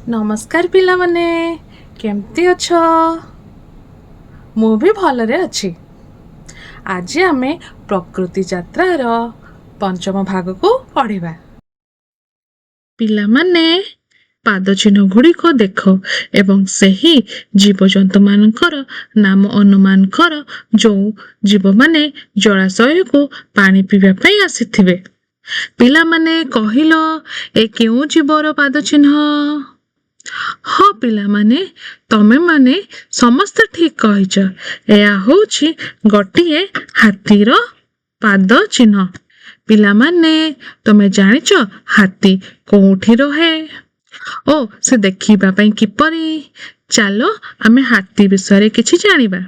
ନମସ୍କାର ପିଲାମାନେ, କେମିତି ଅଛ? ମୁଁ ବି ଭଲରେ ଅଛି। ଆଜି ଆମେ ପ୍ରକୃତି ଯାତ୍ରାର ପଞ୍ଚମ ଭାଗକୁ ପଢ଼ିବା। ପିଲାମାନେ, ପାଦ ଚିହ୍ନ ଗୁଡ଼ିକ ଦେଖ ଏବଂ ସେହି ଜୀବଜନ୍ତୁମାନଙ୍କର ନାମ ଅନୁମାନ କର ଯେଉଁ ଜୀବମାନେ ଜଳାଶୟକୁ ପାଣି ପିଇବା ପାଇଁ ଆସିଥିବେ। ପିଲାମାନେ କହିଲ, ଏ କେଉଁ ଜୀବର ପାଦ ଚିହ୍ନ? ହଁ ପିଲାମାନେ, ତମେମାନେ ସମସ୍ତେ ଠିକ କହିଛ। ଏହା ହେଉଛି ଗୋଟିଏ ହାତୀର ପାଦ ଚିହ୍ନ। ପିଲାମାନେ, ତମେ ଜାଣିଛ ହାତୀ କୋଉଠି ରହେ ଓ ସେ ଦେଖିବା ପାଇଁ କିପରି? ଚାଲ ଆମେ ହାତୀ ବିଷୟରେ କିଛି ଜାଣିବା।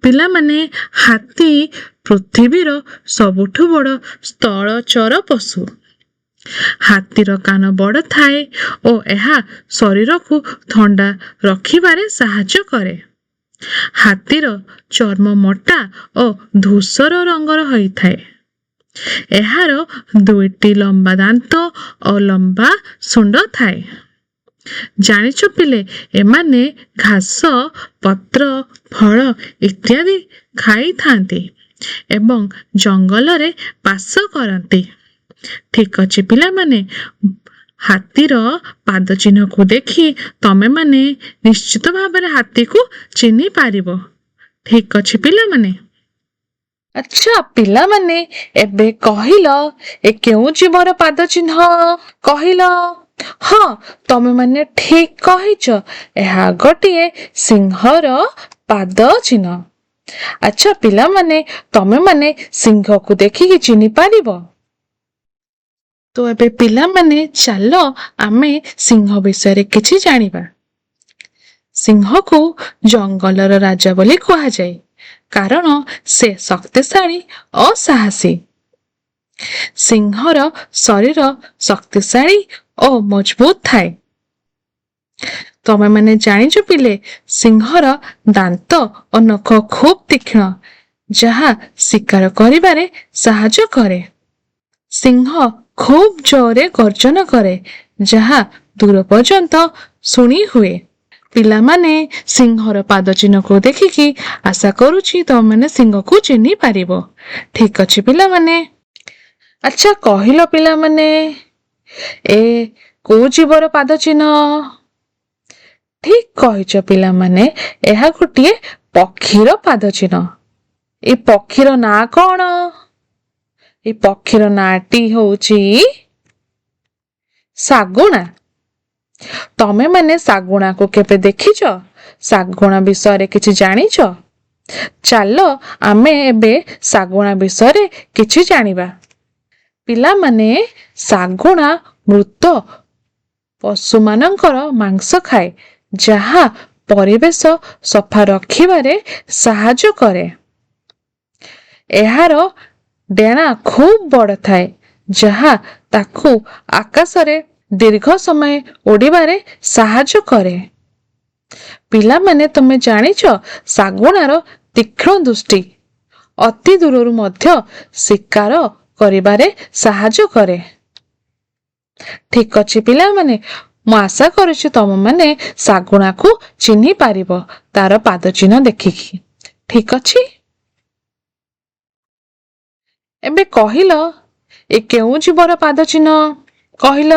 ପିଲାମାନେ, ହାତୀ ପୃଥିବୀର ସବୁଠୁ ବଡ଼ ସ୍ଥଳଚର ପଶୁ। ହାତୀର କାନ ବଡ଼ ଥାଏ ଓ ଏହା ଶରୀରକୁ ଥଣ୍ଡା ରଖିବାରେ ସାହାଯ୍ୟ କରେ। ହାତୀର ଚର୍ମ ମୋଟା ଓ ଧୂସର ରଙ୍ଗର ହୋଇଥାଏ। ଏହାର 2ଟି ଲମ୍ବା ଦାନ୍ତ ଓ ଲମ୍ବା ଶୁଣ୍ଡ ଥାଏ। ଜାଣିଛ ପିଲେ, ଏମାନେ ଘାସ, ପତ୍ର, ଫଳ ଇତ୍ୟାଦି ଖାଇଥାନ୍ତି ଏବଂ ଜଙ୍ଗଲରେ ବାସ କରନ୍ତି। ଠିକ ଅଛି ପିଲାମାନେ, ହାତୀର ପାଦ ଚିହ୍ନକୁ ଦେଖି ତମେମାନେ ନିଶ୍ଚିତ ଭାବରେ ହାତୀକୁ ଚିହ୍ନି ପାରିବ। ଠିକ ଅଛି ପିଲାମାନେ। ଆଚ୍ଛା ପିଲାମାନେ, ଏବେ କହିଲ, ଏ କେଉଁ ଜୀବର ପାଦ ଚିହ୍ନ କହିଲ? ହଁ, ତମେମାନେ ଠିକ କହିଛ। ଏହା ଗୋଟିଏ ସିଂହର ପାଦ ଚିହ୍ନ। ଆଚ୍ଛା ପିଲାମାନେ, ତମେମାନେ ସିଂହକୁ ଦେଖିକି ଚିହ୍ନି ପାରିବ? ତ ଏବେ ପିଲାମାନେ ଚାଲ ଆମେ ସିଂହ ବିଷୟରେ କିଛି ଜାଣିବା। ସିଂହକୁ ଜଙ୍ଗଲର ରାଜା ବୋଲି କୁହାଯାଏ କାରଣ ସେ ଶକ୍ତିଶାଳୀ ଓ ସାହସୀ। ସିଂହର ଶରୀର ଶକ୍ତିଶାଳୀ ଓ ମଜବୁତ ଥାଏ। ତମେମାନେ ଜାଣିଛ ପିଲେ, ସିଂହର ଦାନ୍ତ ଓ ନଖ ଖୁବ୍ ତୀକ୍ଷ୍ଣ ଯାହା ଶିକାର କରିବାରେ ସାହାଯ୍ୟ କରେ। ସିଂହ ଖୁବ୍ ଜୋରରେ ଗର୍ଜନ କରେ ଯାହା ଦୂର ପର୍ଯ୍ୟନ୍ତ ଶୁଣି ହୁଏ। ପିଲାମାନେ, ସିଂହର ପାଦ ଚିହ୍ନକୁ ଦେଖିକି ଆଶା କରୁଛି ତମେମାନେ ସିଂହକୁ ଚିହ୍ନି ପାରିବ। ଠିକ ଅଛି ପିଲାମାନେ। ଆଚ୍ଛା କହିଲ ପିଲାମାନେ, ଏ କୋଉ ଜୀବର ପାଦ ଚିହ୍ନ? ଠିକ କହିଛ ପିଲାମାନେ, ଏହା ଗୋଟିଏ ପକ୍ଷୀର ପାଦ ଚିହ୍ନ। ଏ ପକ୍ଷୀର ନାଁ କଣ? ଏ ପକ୍ଷୀର ନାଁଟି ହେଉଛି ଶାଗୁଣା। ତମେମାନେ ଶାଗୁଣାକୁ କେବେ ଦେଖିଛ? ଶାଗୁଣା ବିଷୟରେ କିଛି ଜାଣିଛ? ଚାଲ ଆମେ ଏବେ ଶାଗୁଣା ବିଷୟରେ କିଛି ଜାଣିବା। ପିଲାମାନେ, ଶାଗୁଣା ମୃତ ପଶୁମାନଙ୍କର ମାଂସ ଖାଏ ଯାହା ପରିବେଶ ସଫା ରଖିବାରେ ସାହାଯ୍ୟ କରେ। ଏହାର ଡେଣା ଖୁବ୍ ବଡ଼ ଥାଏ ଯାହା ତାକୁ ଆକାଶରେ ଦୀର୍ଘ ସମୟ ଉଡ଼ିବାରେ ସାହାଯ୍ୟ କରେ। ପିଲାମାନେ, ତମେ ଜାଣିଛ ଶାଗୁଣାର ତୀକ୍ଷ୍ଣ ଦୃଷ୍ଟି ଅତି ଦୂରରୁ ମଧ୍ୟ ଶିକାର କରିବାରେ ସାହାଯ୍ୟ କରେ। ଠିକ ଅଛି ପିଲାମାନେ, ମୁଁ ଆଶା କରୁଛି ତମେମାନେ ଶାଗୁଣାକୁ ଚିହ୍ନି ପାରିବ ତାର ପାଦ ଚିହ୍ନ ଦେଖିକି। ଠିକ ଅଛି। ଏବେ କହିଲ, ଏ କେଉଁ ଜୀବର ପାଦ ଚିହ୍ନ କହିଲ?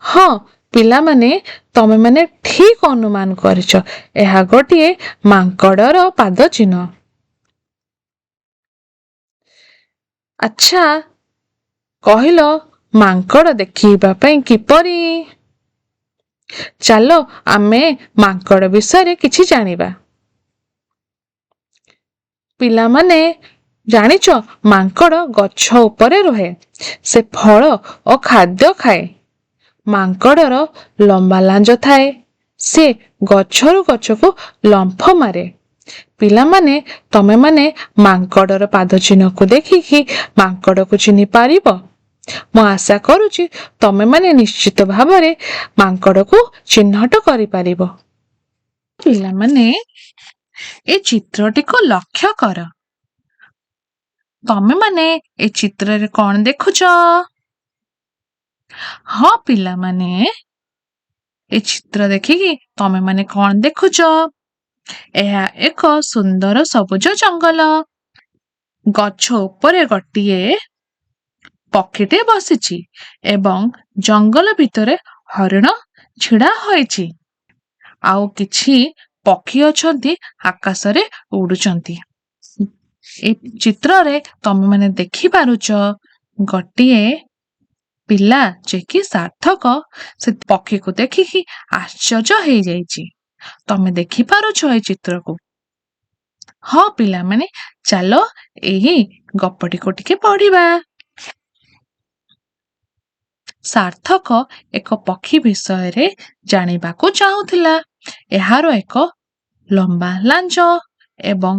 ହଁ ପିଲାମାନେ, ତମେମାନେ ଠିକ ଅନୁମାନ କରିଛ। ଏହା ଗୋଟିଏ ମାଙ୍କଡର ପାଦ ଚିହ୍ନ। ଆଚ୍ଛା କହିଲ, ମାଙ୍କଡ ଦେଖିବା ପାଇଁ କିପରି? ଚାଲ ଆମେ ମାଙ୍କଡ ବିଷୟରେ କିଛି ଜାଣିବା। ପିଲାମାନେ ଜାଣିଛ, ମାଙ୍କଡ ଗଛ ଉପରେ ରୁହେ। ସେ ଫଳ ଓ ଖାଦ୍ୟ ଖାଏ। ମାଙ୍କଡର ଲମ୍ବା ଲାଞ୍ଜ ଥାଏ। ସେ ଗଛରୁ ଗଛକୁ ଲମ୍ଫ ମାରେ। ପିଲାମାନେ, ତମେମାନେ ମାଙ୍କଡର ପାଦ ଚିହ୍ନକୁ ଦେଖିକି ମାଙ୍କଡକୁ ଚିହ୍ନି ପାରିବ? ମୁଁ ଆଶା କରୁଛି ତମେମାନେ ନିଶ୍ଚିତ ଭାବରେ ମାଙ୍କଡକୁ ଚିହ୍ନଟ କରିପାରିବ। ପିଲାମାନେ, ଏ ଚିତ୍ରଟିକୁ ଲକ୍ଷ୍ୟ କର। ତମେମାନେ ଏ ଚିତ୍ରରେ କଣ ଦେଖୁଛ? ହଁ ପିଲାମାନେ, ଏ ଚିତ୍ର ଦେଖିକି ତମେ ମାନେ କଣ ଦେଖୁଛ? ଏହା ଏକ ସୁନ୍ଦର ସବୁଜ ଜଙ୍ଗଲ। ଗଛ ଉପରେ ଗୋଟିଏ ପକ୍ଷୀଟେ ବସିଛି ଏବଂ ଜଙ୍ଗଲ ଭିତରେ ହରିଣ ଛିଡା ହୋଇଛି। ଆଉ କିଛି ପକ୍ଷୀ ଅଛନ୍ତି ଆକାଶରେ ଉଡୁଛନ୍ତି। ଏ ଚିତ୍ରରେ ତମେ ମାନେ ଦେଖିପାରୁଛ ଗୋଟିଏ ପିଲା ଯେ କି ସାର୍ଥକ ସେ ପକ୍ଷୀକୁ ଦେଖିକି ଆଶ୍ଚର୍ଯ୍ୟ ହେଇଯାଇଛି। ତମେ ଦେଖିପାରୁଛ ଏଇ ଚିତ୍ରକୁ? ହଁ ପିଲାମାନେ, ଚାଲ ଏହି ଗପଟିକୁ ଟିକେ ପଢିବା। ସାର୍ଥକ ଏକ ପକ୍ଷୀ ବିଷୟରେ ଜାଣିବାକୁ ଚାହୁଁଥିଲା। ଏହାର ଏକ ଲମ୍ବା ଲାଞ୍ଜ ଏବଂ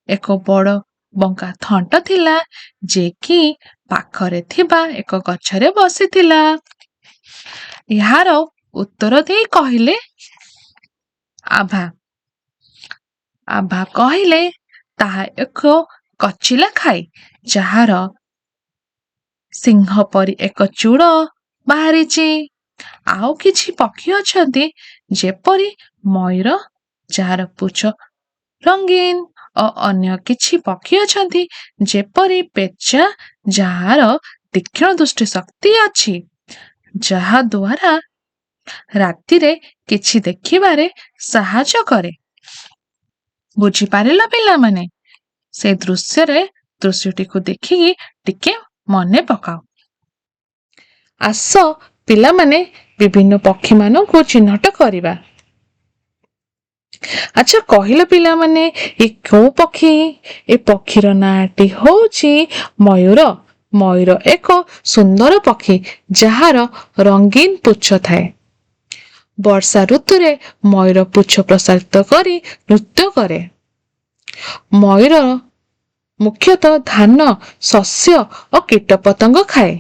ଏକ ବଡ଼ ବଙ୍କା ଥଣ୍ଟ ଥିଲା, ଯେ କି ପାଖରେ ଥିବା ଏକ ଗଛରେ ବସିଥିଲା। ଏହାର ଉତ୍ତର ଦେଇ କହିଲେ ଆଭା। ଆଭା କହିଲେ ତାହା ଏକ କଚିଲା ଖାଇ, ଯାହାର ସିଂହ ପରି ଏକ ଚୂଳ ବାହାରିଛି। ଆଉ କିଛି ପକ୍ଷୀ ଅଛନ୍ତି ଯେପରି ମୟୂର, ଯାହାର ପୁଚ୍ଛ ରଙ୍ଗୀନ, ଓ ଅନ୍ୟ କିଛି ପକ୍ଷୀ ଅଛନ୍ତି ଯେପରି ପେଚା, ଯାହାର ତୀକ୍ଷ୍ଣ ଦୃଷ୍ଟି ଶକ୍ତି ଅଛି, ଯାହା ଦ୍ୱାରା ରାତିରେ କିଛି ଦେଖିବାରେ ସାହାଯ୍ୟ କରେ। ବୁଝିପାରିଲ ପିଲାମାନେ? ସେ ଦୃଶ୍ୟଟିକୁ ଦେଖିକି ଟିକେ ମନେ ପକାଅ। ଆସ ପିଲାମାନେ, ବିଭିନ୍ନ ପକ୍ଷୀମାନଙ୍କୁ ଚିହ୍ନଟ କରିବା। ଆଚ୍ଛା କହିଲ ପିଲାମାନେ, ଏ କୋଉ ପକ୍ଷୀ? ଏ ପକ୍ଷୀର ନାଁଟି ହଉଛି ମୟୂର। ମୟୂର ଏକ ସୁନ୍ଦର ପକ୍ଷୀ, ଯାହାର ରଙ୍ଗୀନ ପୁଚ୍ଛ ଥାଏ। ବର୍ଷା ଋତୁରେ ମୟୂର ପୁଚ୍ଛ ପ୍ରସାରିତ କରି ନୃତ୍ୟ କରେ। ମୟୂର ମୁଖ୍ୟତଃ ଧାନ, ଶସ୍ୟ ଓ କୀଟପତଙ୍ଗ ଖାଏ।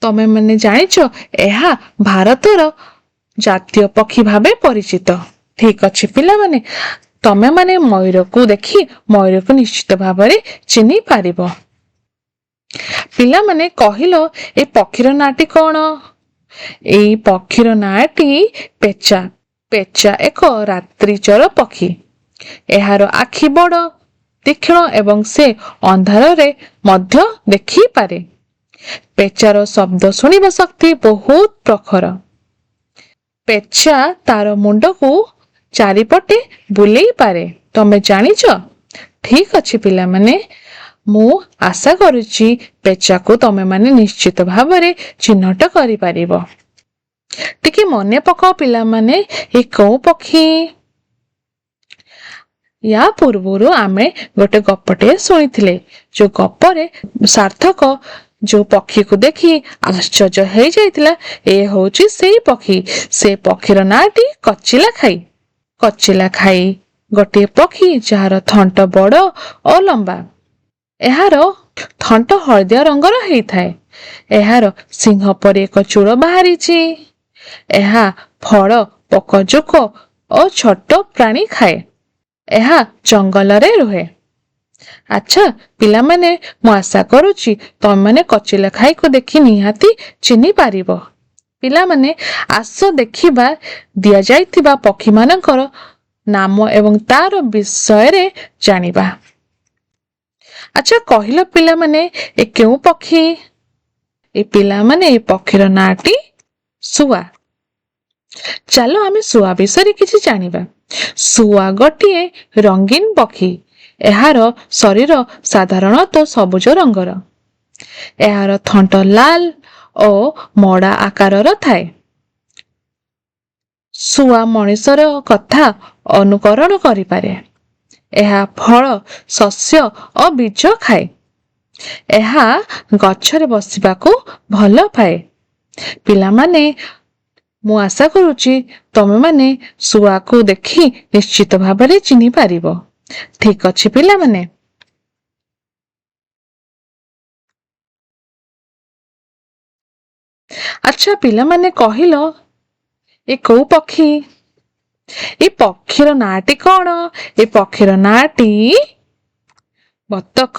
ତମେ ମାନେ ଜାଣିଛ ଏହା ଭାରତର ଜାତୀୟ ପକ୍ଷୀ ଭାବେ ପରିଚିତ। ଠିକ ଅଛି ପିଲାମାନେ, ତମେ ମାନେ ମୟୂରକୁ ଦେଖି ମୟୂରକୁ ନିଶ୍ଚିତ ଭାବରେ ଚିହ୍ନି ପାରିବ। ପିଲାମାନେ କହିଲ, ଏ ପକ୍ଷୀର ନାଁଟି କଣ? ଏଇ ପକ୍ଷୀର ନାଁଟି ପେଚା। ପେଚା ଏକ ରାତ୍ରିଚର ପକ୍ଷୀ। ଏହାର ଆଖି ବଡ଼, ତୀକ୍ଷ୍ଣ ଏବଂ ସେ ଅନ୍ଧାରରେ ମଧ୍ୟ ଦେଖିପାରେ। ପେଚାର ଶବ୍ଦ ଶୁଣିବା ଶକ୍ତି ବହୁତ ପ୍ରଖର। ପେଚା ତାର ମୁଣ୍ଡକୁ ଚାରିପଟେ ବୁଲେଇ ପାରେ। ତମେ ଜାଣିଛ? ଠିକ ଅଛି ପିଲାମାନେ, ମୁଁ ଆଶା କରୁଛି ପେଚାକୁ ତମେ ମାନେ ନିଶ୍ଚିତ ଭାବରେ ଚିହ୍ନଟ କରିପାରିବ। ଟିକେ ମନେ ପକାଅ ପିଲାମାନେ, ଏ କୋଉ ପକ୍ଷୀ? ୟା ପୂର୍ବରୁ ଆମେ ଗୋଟେ ଗପଟେ ଶୁଣିଥିଲେ, ଯୋଉ ଗପରେ ସାର୍ଥକ ଯୋଉ ପକ୍ଷୀକୁ ଦେଖି ଆଶ୍ଚର୍ଯ୍ୟ ହେଇଯାଇଥିଲା, ଏ ହଉଛି ସେଇ ପକ୍ଷୀ। ସେ ପକ୍ଷୀର ନାଁଟି କଚିଲା ଖାଇ। କଚିଲା ଖାଇ ଗୋଟିଏ ପକ୍ଷୀ ଯାହାର ଥଣ୍ଟ ବଡ଼ ଓ ଲମ୍ବା। ଏହାର ଥଣ୍ଟ ହଳଦିଆ ରଙ୍ଗର ହେଇଥାଏ। ଏହାର ସିଂହ ପରି ଏକ ଚୂଳ ବାହାରିଛି। ଏହା ଫଳ, ପୋକଜୋକ ଓ ଛୋଟ ପ୍ରାଣୀ ଖାଏ। ଏହା ଜଙ୍ଗଲରେ ରୁହେ। ଆଚ୍ଛା ପିଲାମାନେ, ମୁଁ ଆଶା କରୁଛି ତମେମାନେ କଚିଲା ଖାଇକୁ ଦେଖି ନିହାତି ଚିହ୍ନି ପାରିବ। ପିଲାମାନେ, ଆସ ଦେଖିବା ଦିଆଯାଇଥିବା ପକ୍ଷୀମାନଙ୍କର ନାମ ଏବଂ ତାର ବିଷୟରେ ଜାଣିବା। ଆଚ୍ଛା କହିଲ ପିଲାମାନେ, ଏ କେଉଁ ପକ୍ଷୀ? ଏ ପିଲାମାନେ, ଏ ପକ୍ଷୀର ନାଁଟି ଶୁଆ। ଚାଲ ଆମେ ଶୁଆ ବିଷୟରେ କିଛି ଜାଣିବା। ଶୁଆ ଗୋଟିଏ ରଙ୍ଗୀନ ପକ୍ଷୀ। ଏହାର ଶରୀର ସାଧାରଣତଃ ସବୁଜ ରଙ୍ଗର। ଏହାର ଥଣ୍ଟ ଲାଲ ଓ ମଡ଼ା ଆକାରର ଥାଏ। ଶୁଆ ମଣିଷର କଥା ଅନୁକରଣ କରିପାରେ। ଏହା ଫଳ, ଶସ୍ୟ ଓ ବୀଜ ଖାଏ। ଏହା ଗଛରେ ବସିବାକୁ ଭଲ ପାଏ। ପିଲାମାନେ, ମୁଁ ଆଶା କରୁଛି ତମେମାନେ ଶୁଆକୁ ଦେଖି ନିଶ୍ଚିତ ଭାବରେ ଚିହ୍ନି ପାରିବ। ଠିକ ଅଛି ପିଲାମାନେ? ଆଚ୍ଛା ପିଲାମାନେ କହିଲ, ଏ କୋଉ ପକ୍ଷୀ? ଏ ପକ୍ଷୀର ନାଁଟି କଣ? ଏ ପକ୍ଷୀର ନାଁଟି ବତକ।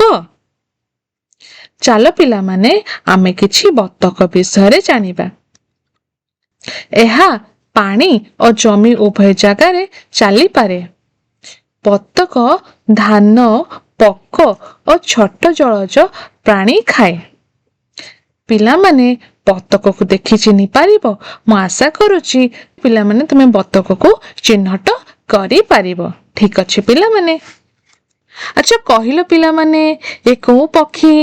ଚାଲ ପିଲାମାନେ, ଆମେ କିଛି ବତକ ବିଷୟରେ ଜାଣିବା। ଏହା ପାଣି ଓ ଜମି ଉଭୟ ଜାଗାରେ ଚାଲିପାରେ। ବତକ ଧାନ, ପୋକ ଓ ଛୋଟ ଜଳଜ ପ୍ରାଣୀ ଖାଏ। ପିଲାମାନେ ବତକକୁ ଦେଖି ଚିହ୍ନି ପାରିବ? ମୁଁ ଆଶା କରୁଛି ପିଲାମାନେ ତୁମେ ବତକକୁ ଚିହ୍ନଟ କରିପାରିବ। ଠିକ ଅଛି ପିଲାମାନେ। ଆଚ୍ଛା କହିଲ ପିଲାମାନେ, ଏ କୋଉ ପକ୍ଷୀ?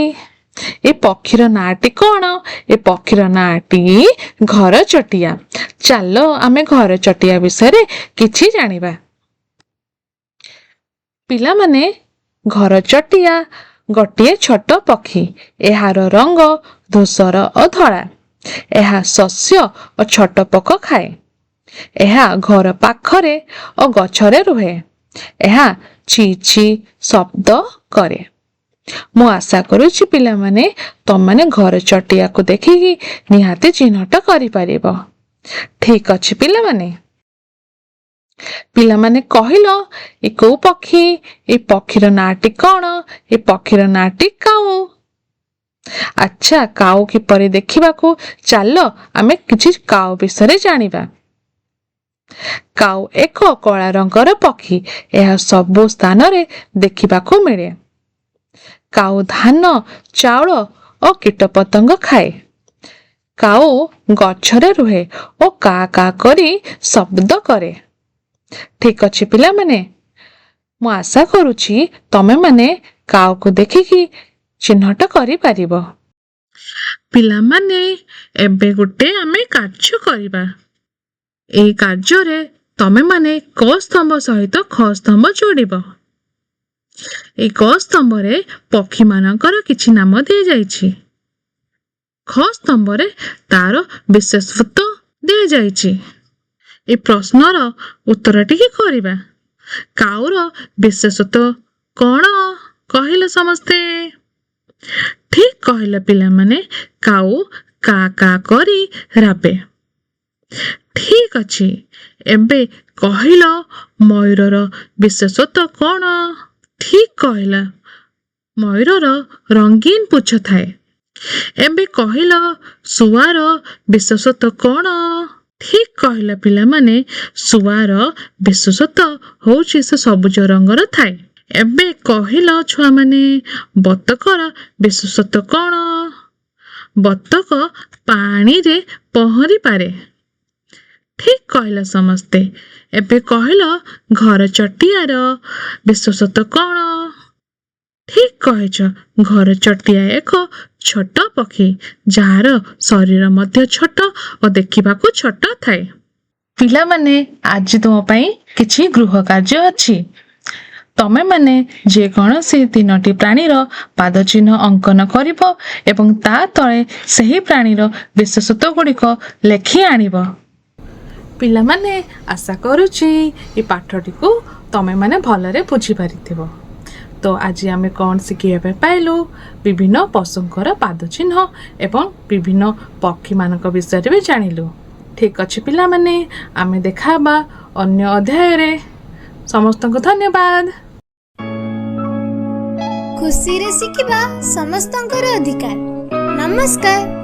ଏ ପକ୍ଷୀର ନାଁଟି କଣ? ଏ ପକ୍ଷୀର ନାଁଟି ଘରଚଟିଆ। ଚାଲ ଆମେ ଘରଚଟିଆ ବିଷୟରେ କିଛି ଜାଣିବା। ପିଲାମାନେ, ଘରଚଟିଆ ଗୋଟିଏ ଛୋଟ ପକ୍ଷୀ। ଏହାର ରଙ୍ଗ ଧୂସର ଓ ଧଳା। ଏହା ଶସ୍ୟ ଓ ଛୋଟ ପୋକ ଖାଏ। ଏହା ଘର ପାଖରେ ଓ ଗଛରେ ରୁହେ। ଏହା ଛି ଛି ଶବ୍ଦ କରେ। ମୁଁ ଆଶା କରୁଛି ପିଲାମାନେ ତମମାନେ ଘରଚଟିଆକୁ ଦେଖିକି ନିହାତି ଚିହ୍ନଟ କରିପାରିବ। ଠିକ ଅଛି ପିଲାମାନେ। ପିଲାମାନେ କହିଲ, ଏ କୋଉ ପକ୍ଷୀ? ଏ ପକ୍ଷୀର ନାଁଟି କଣ? ଏ ପକ୍ଷୀର ନାଁଟି କାଉ। ଆଚ୍ଛା, କାଉ କିପରି ଦେଖିବାକୁ? ଚାଲ ଆମେ କିଛି କାଉ ବିଷୟରେ ଜାଣିବା। କାଉ ଏକ କଳା ରଙ୍ଗର ପକ୍ଷୀ। ଏହା ସବୁ ସ୍ଥାନରେ ଦେଖିବାକୁ ମିଳେ। କାଉ ଧାନ, ଚାଉଳ ଓ କୀଟପତଙ୍ଗ ଖାଏ। କାଉ ଗଛରେ ରୁହେ ଓ କା କା କରି ଶବ୍ଦ କରେ। ଠିକ ଅଛି ପିଲାମାନେ। ମୁଁ ଆଶା କରୁଛି ତମେମାନେ କାଉକୁ ଦେଖିକି ଚିହ୍ନଟ କରିପାରିବ। ପିଲାମାନେ, ଏବେ ଗୋଟେ ଆମେ କାର୍ଯ୍ୟ କରିବା। ଏହି କାର୍ଯ୍ୟରେ ତମେମାନେ କ ସ୍ତମ୍ଭ ସହିତ ଖ ସ୍ତମ୍ଭ ଯୋଡ଼ିବ। ଏହି କ ସ୍ତମ୍ଭରେ ପକ୍ଷୀମାନଙ୍କର କିଛି ନାମ ଦିଆଯାଇଛି। ଖ ସ୍ତମ୍ଭରେ ତାର ବିଶେଷତ୍ୱ ଦିଆଯାଇଛି। ଏ ପ୍ରଶ୍ନର ଉତ୍ତର ଟିକେ କରିବା। କାଉର ବିଶେଷତ୍ୱ କଣ କହିଲ ସମସ୍ତେ? ଠିକ କହିଲ ପିଲାମାନେ, କାଉ କା କା କରି ରାବେ। ଠିକ ଅଛି। ଏବେ କହିଲ ମୟୂରର ବିଶେଷତ୍ୱ କଣ? ଠିକ କହିଲ, ମୟୂରର ରଙ୍ଗୀନ ପୁଚ୍ଛ ଥାଏ। ଏବେ କହିଲ ଶୁଆର ବିଶେଷତ୍ୱ କଣ? ଠିକ କହିଲ ପିଲାମାନେ, ଶୁଆର ବିଶେଷତ୍ୱ ହଉଛି ସେ ସବୁଜ ରଙ୍ଗର ଥାଏ। ଏବେ କହିଲ ଛୁଆମାନେ, ବତକର ବିଶେଷତ୍ୱ କଣ? ବତକ ପାଣିରେ ପହଁରି ପାରେ। ଠିକ କହିଲ ସମସ୍ତେ। ଏବେ କହିଲ ଘରଚଟିଆର ବିଶେଷତ୍ୱ କଣ? ଠିକ କହିଛ, ଘରଚଟିଆ ଏକ ଛୋଟ ପକ୍ଷୀ ଯାହାର ଶରୀର ମଧ୍ୟ ଛୋଟ ଓ ଦେଖିବାକୁ ଛୋଟ ଥାଏ। ପିଲାମାନେ, ଆଜି ତୁମ ପାଇଁ କିଛି ଗୃହ କାର୍ଯ୍ୟ ଅଛି। ତମେମାନେ ଯେକୌଣସି 3ଟି ପ୍ରାଣୀର ପାଦ ଚିହ୍ନ ଅଙ୍କନ କରିବ ଏବଂ ତା ତଳେ ସେହି ପ୍ରାଣୀର ବିଶେଷତ୍ୱ ଗୁଡ଼ିକ ଲେଖି ଆଣିବ। ପିଲାମାନେ, ଆଶା କରୁଛି ଏ ପାଠଟିକୁ ତମେମାନେ ଭଲରେ ବୁଝିପାରିଥିବ। ତ ଆଜି ଆମେ କ'ଣ ଶିଖିବା ପାଇଁ ପାଇଲୁ? ବିଭିନ୍ନ ପଶୁଙ୍କର ପାଦ ଚିହ୍ନ ଏବଂ ବିଭିନ୍ନ ପକ୍ଷୀମାନଙ୍କ ବିଷୟରେ ବି ଜାଣିଲୁ। ଠିକ ଅଛି ପିଲାମାନେ, ଆମେ ଦେଖା ହେବା ଅନ୍ୟ ଅଧ୍ୟାୟରେ। ସମସ୍ତଙ୍କୁ ଧନ୍ୟବାଦ। ଖୁସିରେ ଶିଖିବା ସମସ୍ତଙ୍କର ଅଧିକାର। ନମସ୍କାର।